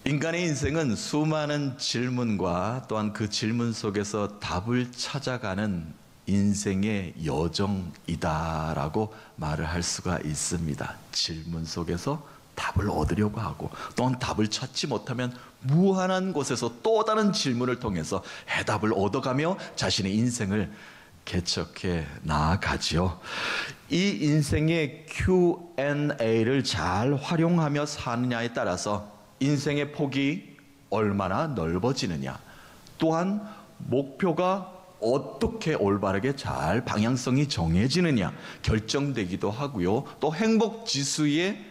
인간의 인생은 수많은 질문과 또한 그 질문 속에서 답을 찾아가는 인생의 여정이다라고 말을 할 수가 있습니다. 질문 속에서 답을 얻으려고 하고 또한 답을 찾지 못하면 무한한 곳에서 또 다른 질문을 통해서 해답을 얻어가며 자신의 인생을 개척해 나아가지요. 이 인생의 Q&A를 잘 활용하며 사느냐에 따라서 인생의 폭이 얼마나 넓어지느냐, 또한 목표가 어떻게 올바르게 잘 방향성이 정해지느냐 결정되기도 하고요. 또 행복 지수의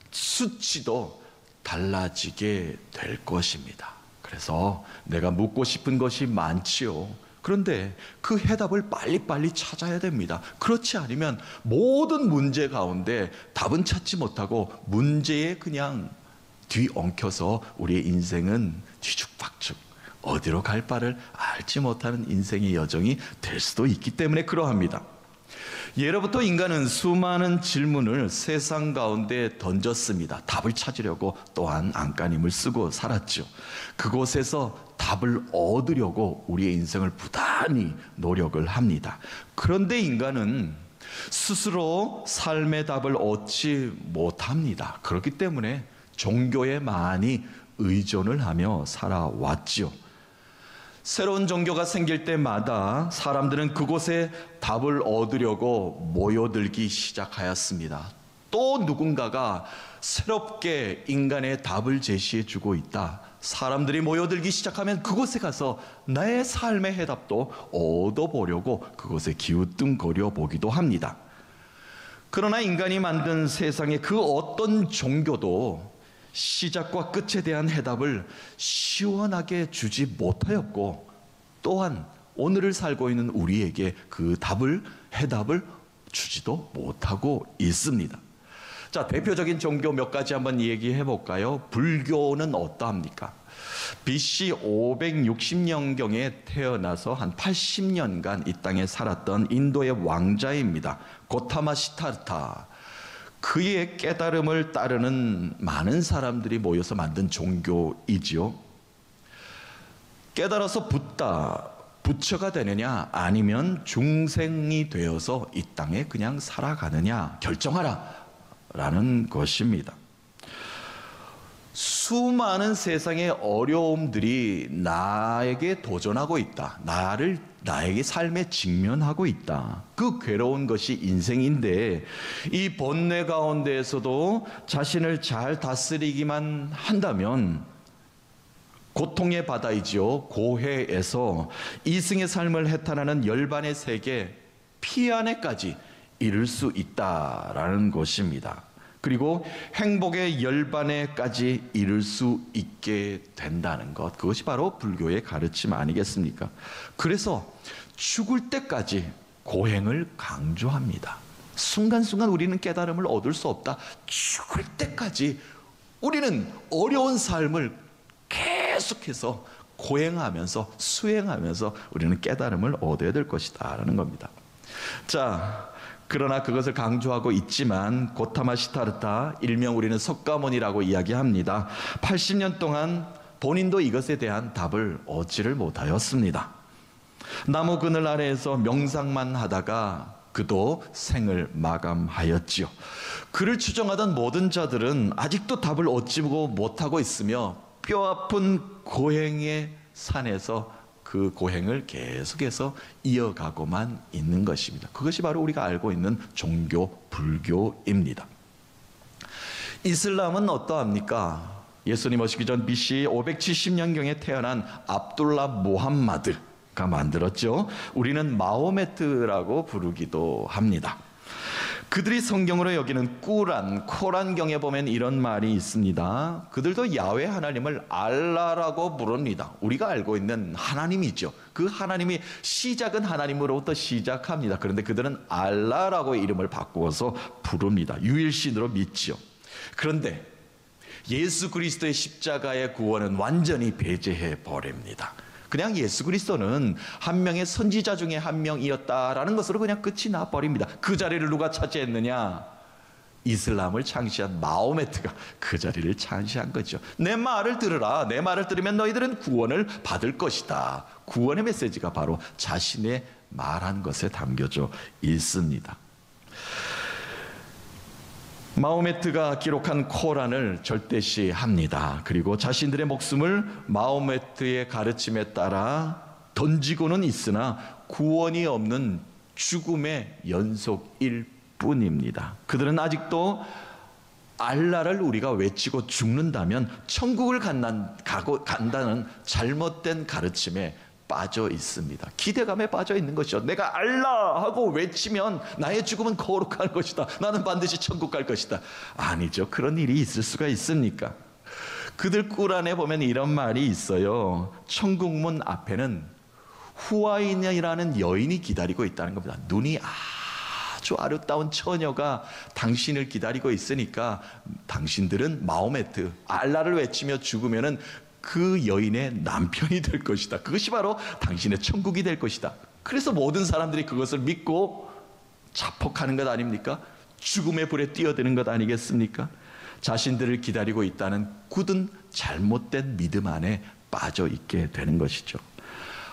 수치도 달라지게 될 것입니다. 그래서 내가 묻고 싶은 것이 많지요. 그런데 그 해답을 빨리빨리 찾아야 됩니다. 그렇지 않으면 모든 문제 가운데 답은 찾지 못하고 문제에 그냥 뒤엉켜서 우리의 인생은 뒤죽박죽 어디로 갈 바를 알지 못하는 인생의 여정이 될 수도 있기 때문에 그러합니다. 예로부터 인간은 수많은 질문을 세상 가운데 던졌습니다. 답을 찾으려고 또한 안간힘을 쓰고 살았죠. 그곳에서 답을 얻으려고 우리의 인생을 부단히 노력을 합니다. 그런데 인간은 스스로 삶의 답을 얻지 못합니다. 그렇기 때문에 종교에 많이 의존을 하며 살아왔지요. 새로운 종교가 생길 때마다 사람들은 그곳에 답을 얻으려고 모여들기 시작하였습니다. 또 누군가가 새롭게 인간의 답을 제시해 주고 있다. 사람들이 모여들기 시작하면 그곳에 가서 나의 삶의 해답도 얻어보려고 그곳에 기우뚱거려 보기도 합니다. 그러나 인간이 만든 세상의 그 어떤 종교도 시작과 끝에 대한 해답을 시원하게 주지 못하였고 또한 오늘을 살고 있는 우리에게 그 해답을 주지도 못하고 있습니다. 자, 대표적인 종교 몇 가지 한번 얘기해 볼까요? 불교는 어떠합니까? BC 560년경에 태어나서 한 80년간 이 땅에 살았던 인도의 왕자입니다. 고타마 시타르타. 그의 깨달음을 따르는 많은 사람들이 모여서 만든 종교이지요. 깨달아서 부처가 되느냐 아니면 중생이 되어서 이 땅에 그냥 살아가느냐 결정하라 라는 것입니다. 수많은 세상의 어려움들이 나에게 도전하고 있다. 나에게 삶에 직면하고 있다. 그 괴로운 것이 인생인데 이 번뇌 가운데에서도 자신을 잘 다스리기만 한다면 고통의 바다이지요. 고해에서 이승의 삶을 해탈하는 열반의 세계 피안에까지 이를 수 있다라는 것입니다. 그리고 행복의 열반에까지 이를 수 있게 된다는 것, 그것이 바로 불교의 가르침 아니겠습니까? 그래서 죽을 때까지 고행을 강조합니다. 순간순간 우리는 깨달음을 얻을 수 없다. 죽을 때까지 우리는 어려운 삶을 계속해서 고행하면서 수행하면서 우리는 깨달음을 얻어야 될 것이다 라는 겁니다. 자, 그러나 그것을 강조하고 있지만 고타마 시타르타, 일명 우리는 석가모니라고 이야기합니다. 80년 동안 본인도 이것에 대한 답을 얻지를 못하였습니다. 나무 그늘 아래에서 명상만 하다가 그도 생을 마감하였지요. 그를 추종하던 모든 자들은 아직도 답을 얻지 못하고 있으며 뼈아픈 고행의 산에서 그 고행을 계속해서 이어가고만 있는 것입니다. 그것이 바로 우리가 알고 있는 종교 불교입니다. 이슬람은 어떠합니까? 예수님 오시기 전 BC 570년경에 태어난 압둘라 무함마드가 만들었죠. 우리는 마호메트라고 부르기도 합니다. 그들이 성경으로 여기는 코란경에 보면 이런 말이 있습니다. 그들도 야훼 하나님을 알라라고 부릅니다. 우리가 알고 있는 하나님이죠. 그 하나님이 시작은 하나님으로부터 시작합니다. 그런데 그들은 알라라고 이름을 바꾸어서 부릅니다. 유일신으로 믿죠. 그런데 예수 그리스도의 십자가의 구원은 완전히 배제해 버립니다. 그냥 예수 그리스도는 한 명의 선지자 중에 한 명이었다라는 것으로 그냥 끝이 나버립니다. 그 자리를 누가 차지했느냐? 이슬람을 창시한 마호메트가 그 자리를 차지한 거죠. 내 말을 들으라. 내 말을 들으면 너희들은 구원을 받을 것이다. 구원의 메시지가 바로 자신의 말한 것에 담겨져 있습니다. 마호메트가 기록한 코란을 절대시합니다. 그리고 자신들의 목숨을 마호메트의 가르침에 따라 던지고는 있으나 구원이 없는 죽음의 연속일 뿐입니다. 그들은 아직도 알라를 우리가 외치고 죽는다면 천국을 간다는 잘못된 가르침에 빠져 있습니다. 기대감에 빠져 있는 것이죠. 내가 알라 하고 외치면 나의 죽음은 거룩할 것이다. 나는 반드시 천국 갈 것이다. 아니죠. 그런 일이 있을 수가 있습니까? 그들 꾸란에 보면 이런 말이 있어요. 천국문 앞에는 후아인이라는 여인이 기다리고 있다는 겁니다. 눈이 아주 아름다운 처녀가 당신을 기다리고 있으니까 당신들은 마호메트, 알라를 외치며 죽으면은 그 여인의 남편이 될 것이다. 그것이 바로 당신의 천국이 될 것이다. 그래서 모든 사람들이 그것을 믿고 자폭하는 것 아닙니까? 죽음의 불에 뛰어드는 것 아니겠습니까? 자신들을 기다리고 있다는 굳은 잘못된 믿음 안에 빠져 있게 되는 것이죠.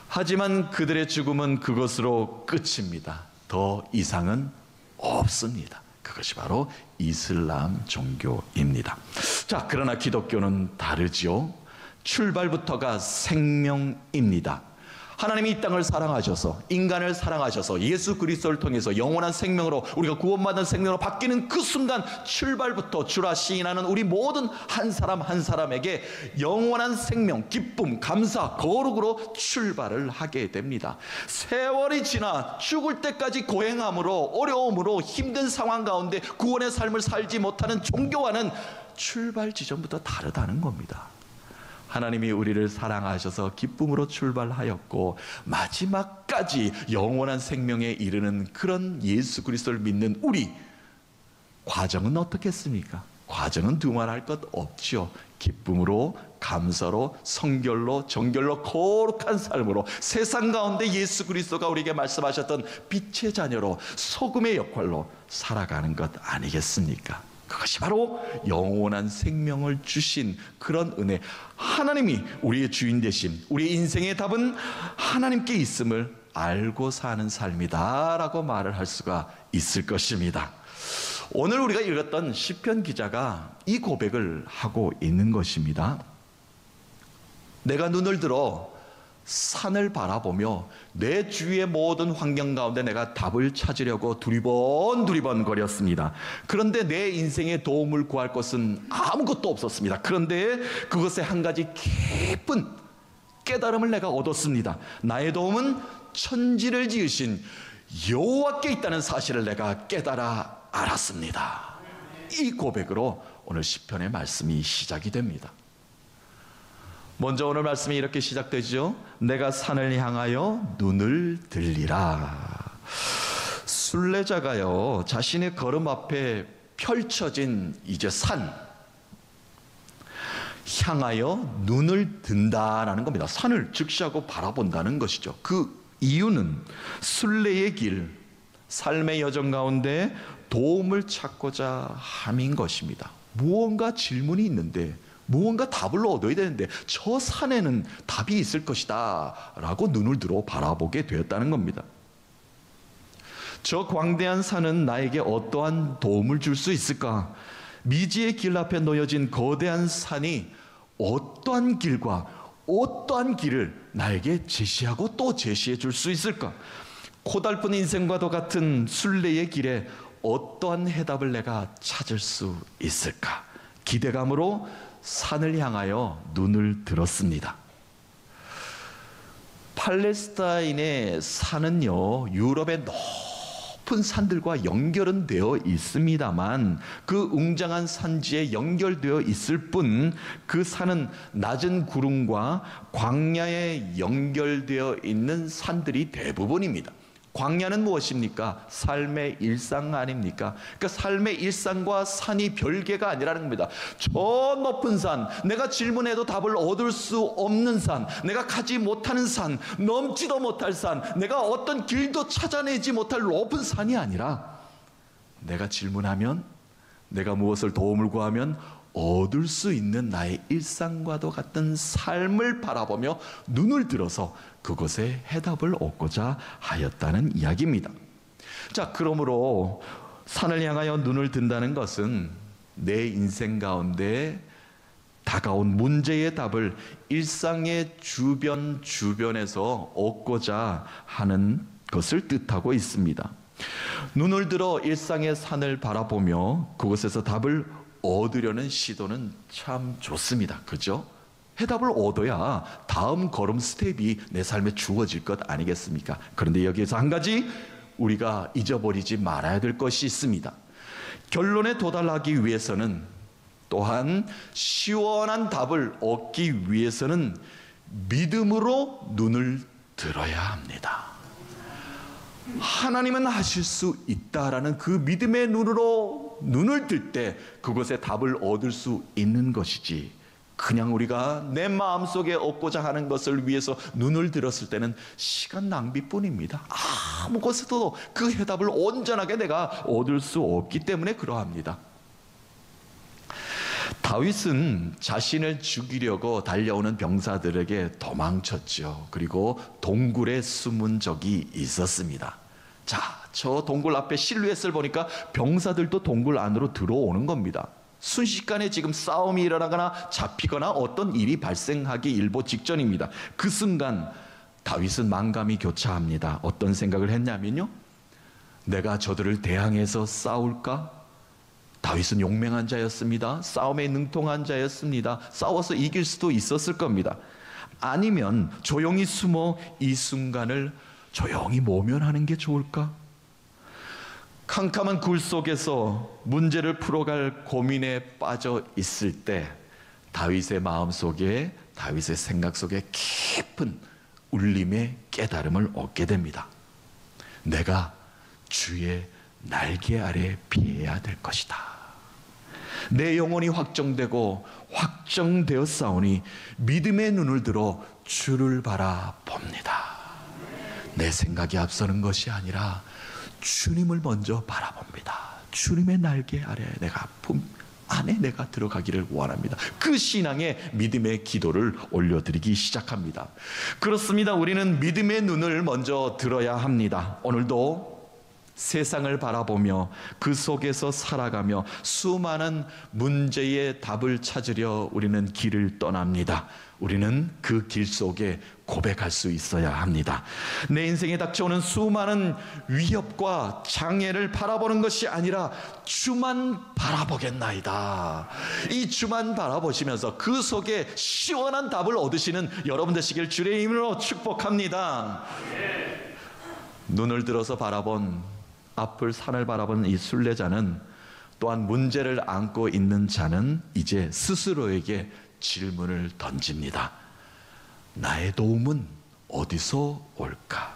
하지만 그들의 죽음은 그것으로 끝입니다. 더 이상은 없습니다. 그것이 바로 이슬람 종교입니다. 자, 그러나 기독교는 다르죠. 출발부터가 생명입니다. 하나님이 이 땅을 사랑하셔서 인간을 사랑하셔서 예수 그리스도를 통해서 영원한 생명으로 우리가 구원받는 생명으로 바뀌는 그 순간 출발부터 주라 시인하는 우리 모든 한 사람 한 사람에게 영원한 생명, 기쁨, 감사, 거룩으로 출발을 하게 됩니다. 세월이 지나 죽을 때까지 고행함으로 어려움으로 힘든 상황 가운데 구원의 삶을 살지 못하는 종교와는 출발 지점부터 다르다는 겁니다. 하나님이 우리를 사랑하셔서 기쁨으로 출발하였고 마지막까지 영원한 생명에 이르는 그런 예수 그리스도를 믿는 우리, 과정은 어떻겠습니까? 과정은 두말할 것 없죠. 기쁨으로, 감사로, 성결로, 정결로, 거룩한 삶으로 세상 가운데 예수 그리스도가 우리에게 말씀하셨던 빛의 자녀로 소금의 역할로 살아가는 것 아니겠습니까? 그것이 바로 영원한 생명을 주신 그런 은혜, 하나님이 우리의 주인 되심, 우리 인생의 답은 하나님께 있음을 알고 사는 삶이다 라고 말을 할 수가 있을 것입니다. 오늘 우리가 읽었던 시편 기자가 이 고백을 하고 있는 것입니다. 내가 눈을 들어 산을 바라보며 내 주위의 모든 환경 가운데 내가 답을 찾으려고 두리번 거렸습니다. 그런데 내 인생에 도움을 구할 것은 아무것도 없었습니다. 그런데 그것에 한 가지 깊은 깨달음을 내가 얻었습니다. 나의 도움은 천지를 지으신 여호와께 있다는 사실을 내가 깨달아 알았습니다. 이 고백으로 오늘 시편의 말씀이 시작이 됩니다. 먼저 오늘 말씀이 이렇게 시작되죠. 내가 산을 향하여 눈을 들리라. 순례자가요, 자신의 걸음 앞에 펼쳐진 이제 산 향하여 눈을 든다라는 겁니다. 산을 즉시하고 바라본다는 것이죠. 그 이유는 순례의 길, 삶의 여정 가운데 도움을 찾고자 함인 것입니다. 무언가 질문이 있는데, 무언가 답을 얻어야 되는데 저 산에는 답이 있을 것이다 라고 눈을 들어 바라보게 되었다는 겁니다. 저 광대한 산은 나에게 어떠한 도움을 줄 수 있을까? 미지의 길 앞에 놓여진 거대한 산이 어떠한 길과 어떠한 길을 나에게 제시하고 또 제시해 줄 수 있을까? 고달픈 인생과도 같은 순례의 길에 어떠한 해답을 내가 찾을 수 있을까? 기대감으로 산을 향하여 눈을 들었습니다. 팔레스타인의 산은요, 유럽의 높은 산들과 연결은 되어 있습니다만 그 웅장한 산지에 연결되어 있을 뿐 그 산은 낮은 구름과 광야에 연결되어 있는 산들이 대부분입니다. 광야는 무엇입니까? 삶의 일상 아닙니까? 그러니까 삶의 일상과 산이 별개가 아니라는 겁니다. 저 높은 산, 내가 질문해도 답을 얻을 수 없는 산, 내가 가지 못하는 산, 넘지도 못할 산, 내가 어떤 길도 찾아내지 못할 높은 산이 아니라 내가 질문하면 내가 무엇을 도움을 구하면 얻을 수 있는 나의 일상과도 같은 삶을 바라보며 눈을 들어서 그것에 해답을 얻고자 하였다는 이야기입니다. 자, 그러므로 산을 향하여 눈을 든다는 것은 내 인생 가운데 다가온 문제의 답을 일상의 주변에서 얻고자 하는 것을 뜻하고 있습니다. 눈을 들어 일상의 산을 바라보며 그곳에서 답을 얻으려는 시도는 참 좋습니다. 그죠? 해답을 얻어야 다음 걸음 스텝이 내 삶에 주어질 것 아니겠습니까? 그런데 여기에서 한 가지 우리가 잊어버리지 말아야 될 것이 있습니다. 결론에 도달하기 위해서는, 또한 시원한 답을 얻기 위해서는 믿음으로 눈을 들어야 합니다. 하나님은 하실 수 있다라는 그 믿음의 눈으로 눈을 들 때 그것에 답을 얻을 수 있는 것이지, 그냥 우리가 내 마음속에 얻고자 하는 것을 위해서 눈을 들었을 때는 시간 낭비뿐입니다. 아무 것에도 그 해답을 온전하게 내가 얻을 수 없기 때문에 그러합니다. 다윗은 자신을 죽이려고 달려오는 병사들에게 도망쳤죠. 그리고 동굴에 숨은 적이 있었습니다. 자, 저 동굴 앞에 실루엣을 보니까 병사들도 동굴 안으로 들어오는 겁니다. 순식간에 지금 싸움이 일어나거나 잡히거나 어떤 일이 발생하기 일보 직전입니다. 그 순간 다윗은 만감이 교차합니다. 어떤 생각을 했냐면요, 내가 저들을 대항해서 싸울까? 다윗은 용맹한 자였습니다. 싸움에 능통한 자였습니다. 싸워서 이길 수도 있었을 겁니다. 아니면 조용히 숨어 이 순간을 조용히 모면하는 게 좋을까? 캄캄한 굴 속에서 문제를 풀어갈 고민에 빠져 있을 때 다윗의 마음 속에, 다윗의 생각 속에 깊은 울림의 깨달음을 얻게 됩니다. 내가 주의 날개 아래 피해야 될 것이다. 내 영혼이 확정되고 확정되었사오니 믿음의 눈을 들어 주를 바라봅니다. 내 생각이 앞서는 것이 아니라 주님을 먼저 바라봅니다. 주님의 날개 아래 내가 안에 내가 들어가기를 원합니다. 그 신앙의 믿음의 기도를 올려드리기 시작합니다. 그렇습니다. 우리는 믿음의 눈을 먼저 들어야 합니다. 오늘도 세상을 바라보며 그 속에서 살아가며 수많은 문제의 답을 찾으려 우리는 길을 떠납니다. 우리는 그 길 속에 고백할 수 있어야 합니다. 내 인생에 닥쳐오는 수많은 위협과 장애를 바라보는 것이 아니라 주만 바라보겠나이다. 이 주만 바라보시면서 그 속에 시원한 답을 얻으시는 여러분 되시길 주의 이름으로 축복합니다. 눈을 들어서 바라본 앞을 산을 바라본 이 순례자는, 또한 문제를 안고 있는 자는 이제 스스로에게 질문을 던집니다. 나의 도움은 어디서 올까?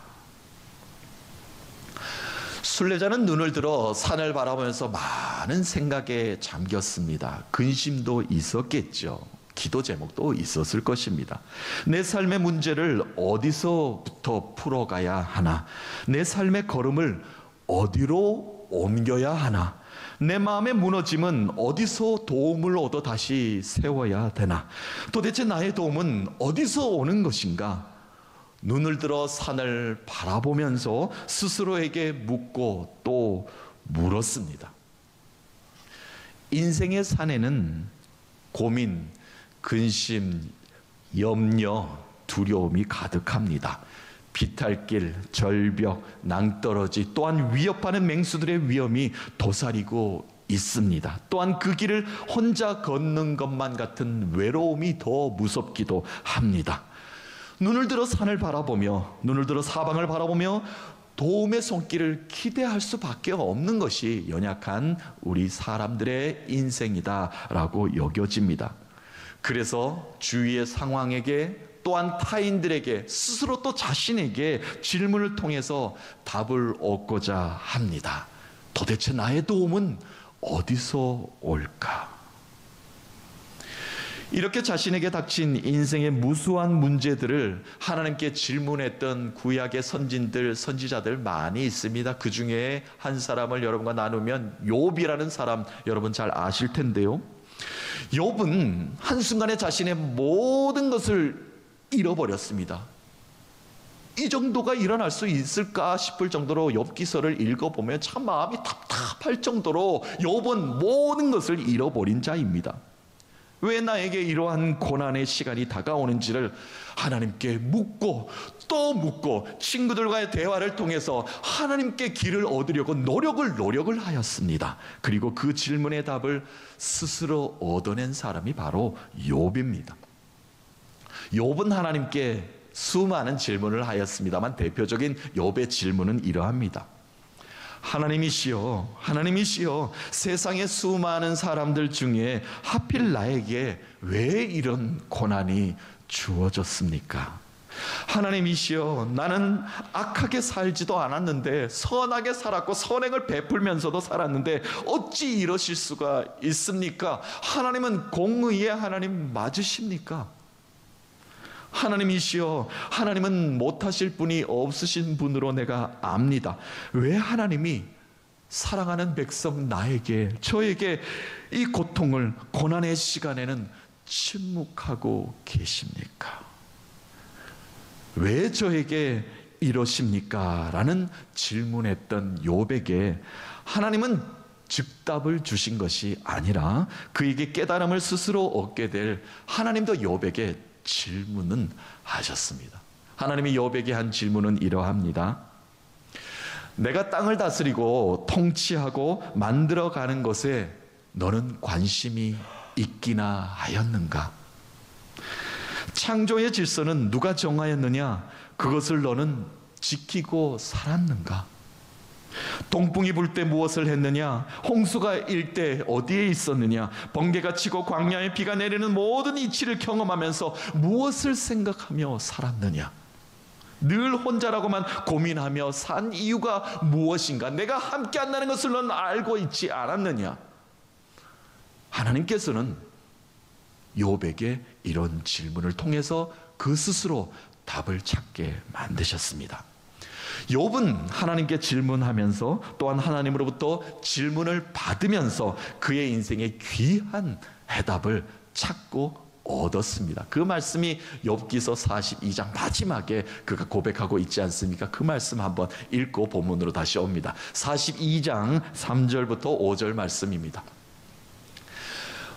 순례자는 눈을 들어 산을 바라보면서 많은 생각에 잠겼습니다. 근심도 있었겠죠. 기도 제목도 있었을 것입니다. 내 삶의 문제를 어디서부터 풀어가야 하나? 내 삶의 걸음을 어디로 옮겨야 하나? 내 마음의 무너짐은 어디서 도움을 얻어 다시 세워야 되나? 도대체 나의 도움은 어디서 오는 것인가? 눈을 들어 산을 바라보면서 스스로에게 묻고 또 물었습니다. 인생의 산에는 고민, 근심, 염려, 두려움이 가득합니다. 비탈길, 절벽, 낭떠러지, 또한 위협하는 맹수들의 위험이 도사리고 있습니다. 또한 그 길을 혼자 걷는 것만 같은 외로움이 더 무섭기도 합니다. 눈을 들어 산을 바라보며, 눈을 들어 사방을 바라보며 도움의 손길을 기대할 수밖에 없는 것이 연약한 우리 사람들의 인생이다라고 여겨집니다. 그래서 주위의 상황에게, 또한 타인들에게, 스스로 또 자신에게 질문을 통해서 답을 얻고자 합니다. 도대체 나의 도움은 어디서 올까? 이렇게 자신에게 닥친 인생의 무수한 문제들을 하나님께 질문했던 구약의 선진들, 선지자들 많이 있습니다. 그 중에 한 사람을 여러분과 나누면 욥이라는 사람, 여러분 잘 아실 텐데요. 욥은 한순간에 자신의 모든 것을 잃어버렸습니다. 이 정도가 일어날 수 있을까 싶을 정도로 욥기서를 읽어보면 참 마음이 답답할 정도로 욥은 모든 것을 잃어버린 자입니다. 왜 나에게 이러한 고난의 시간이 다가오는지를 하나님께 묻고 또 묻고 친구들과의 대화를 통해서 하나님께 길을 얻으려고 노력을 하였습니다. 그리고 그 질문의 답을 스스로 얻어낸 사람이 바로 욥입니다. 욥은 하나님께 수많은 질문을 하였습니다만 대표적인 욥의 질문은 이러합니다. 하나님이시여, 하나님이시여, 세상의 수많은 사람들 중에 하필 나에게 왜 이런 고난이 주어졌습니까? 하나님이시여, 나는 악하게 살지도 않았는데 선하게 살았고 선행을 베풀면서도 살았는데 어찌 이러실 수가 있습니까? 하나님은 공의의 하나님 맞으십니까? 하나님이시여, 하나님은 못하실 분이 없으신 분으로 내가 압니다. 왜 하나님이 사랑하는 백성 나에게, 저에게 이 고통을, 고난의 시간에는 침묵하고 계십니까? 왜 저에게 이러십니까? 라는 질문했던 욥에게 하나님은 즉답을 주신 것이 아니라 그에게 깨달음을 스스로 얻게 될 하나님도 욥에게 질문은 하셨습니다. 하나님이 욥에게 한 질문은 이러합니다. 내가 땅을 다스리고 통치하고 만들어가는 것에 너는 관심이 있기나 하였는가? 창조의 질서는 누가 정하였느냐? 그것을 너는 지키고 살았는가? 동풍이 불 때 무엇을 했느냐? 홍수가 일 때 어디에 있었느냐? 번개가 치고 광야에 비가 내리는 모든 이치를 경험하면서 무엇을 생각하며 살았느냐? 늘 혼자라고만 고민하며 산 이유가 무엇인가? 내가 함께 한다는 것을 너는 알고 있지 않았느냐? 하나님께서는 욥에게 이런 질문을 통해서 그 스스로 답을 찾게 만드셨습니다. 욥은 하나님께 질문하면서 또한 하나님으로부터 질문을 받으면서 그의 인생의 귀한 해답을 찾고 얻었습니다. 그 말씀이 욥기서 42장 마지막에 그가 고백하고 있지 않습니까? 그 말씀 한번 읽고 본문으로 다시 옵니다. 42장 3절부터 5절 말씀입니다.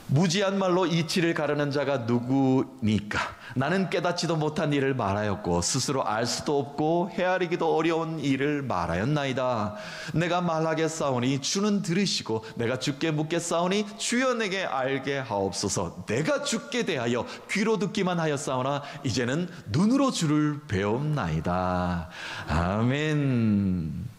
무지한 말로 이치를 가르는 자가 누구니까? 나는 깨닫지도 못한 일을 말하였고 스스로 알 수도 없고 헤아리기도 어려운 일을 말하였나이다. 내가 말하겠사오니 주는 들으시고 내가 주께 묻겠사오니 주여 내게 알게 하옵소서. 내가 주께 대하여 귀로 듣기만 하였사오나 이제는 눈으로 주를 배움나이다. 아멘.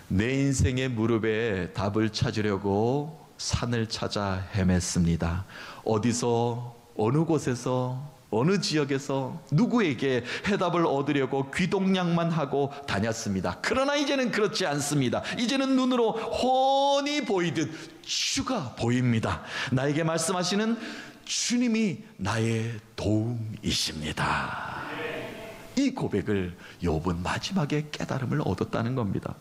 내 인생의 무릎에 답을 찾으려고 산을 찾아 헤맸습니다. 어디서, 어느 곳에서, 어느 지역에서 누구에게 해답을 얻으려고 귀동냥만 하고 다녔습니다. 그러나 이제는 그렇지 않습니다. 이제는 눈으로 훤히 보이듯 주가 보입니다. 나에게 말씀하시는 주님이 나의 도움이십니다. 이 고백을 욥은 마지막에 깨달음을 얻었다는 겁니다.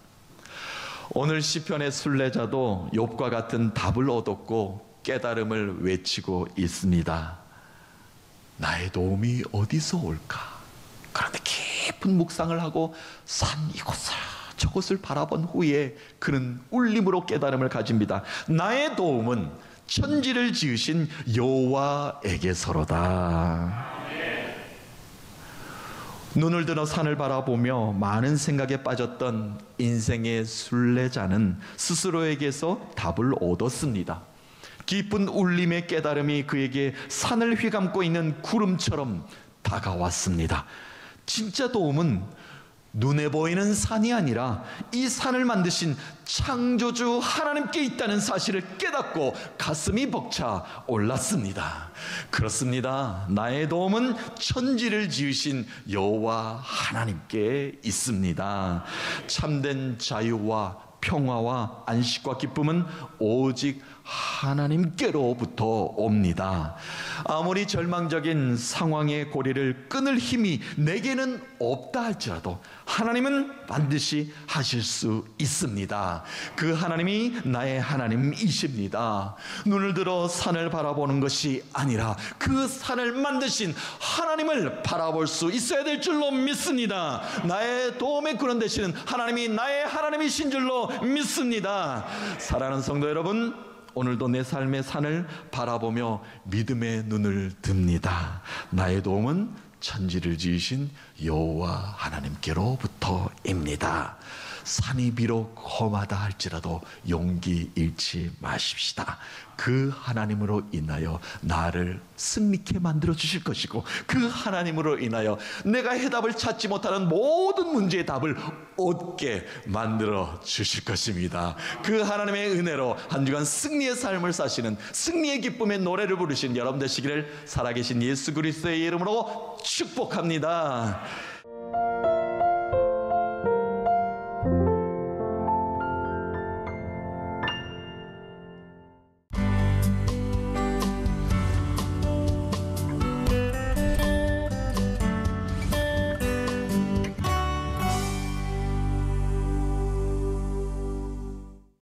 오늘 시편의 순례자도 욥과 같은 답을 얻었고 깨달음을 외치고 있습니다. 나의 도움이 어디서 올까? 그런데 깊은 묵상을 하고 산 이곳을 저곳을 바라본 후에 그는 울림으로 깨달음을 가집니다. 나의 도움은 천지를 지으신 여호와에게서로다. 눈을 들어 산을 바라보며 많은 생각에 빠졌던 인생의 순례자는 스스로에게서 답을 얻었습니다. 깊은 울림의 깨달음이 그에게 산을 휘감고 있는 구름처럼 다가왔습니다. 진짜 도움은 눈에 보이는 산이 아니라 이 산을 만드신 창조주 하나님께 있다는 사실을 깨닫고 가슴이 벅차 올랐습니다. 그렇습니다. 나의 도움은 천지를 지으신 여호와 하나님께 있습니다. 참된 자유와 평화와 안식과 기쁨은 오직 하나님께로부터 옵니다. 아무리 절망적인 상황의 고리를 끊을 힘이 내게는 없다 할지라도 하나님은 반드시 하실 수 있습니다. 그 하나님이 나의 하나님이십니다. 눈을 들어 산을 바라보는 것이 아니라 그 산을 만드신 하나님을 바라볼 수 있어야 될 줄로 믿습니다. 나의 도움의 근원 되시는 하나님이 나의 하나님이신 줄로 믿습니다. 사랑하는 성도 여러분, 오늘도 내 삶의 산을 바라보며 믿음의 눈을 듭니다. 나의 도움은 천지를 지으신 여호와 하나님께로부터입니다. 산이 비록 험하다 할지라도 용기 잃지 마십시다. 그 하나님으로 인하여 나를 승리케 만들어 주실 것이고, 그 하나님으로 인하여 내가 해답을 찾지 못하는 모든 문제의 답을 얻게 만들어 주실 것입니다. 그 하나님의 은혜로 한 주간 승리의 삶을 사시는, 승리의 기쁨의 노래를 부르신 여러분 되시기를 살아계신 예수 그리스도의 이름으로 축복합니다.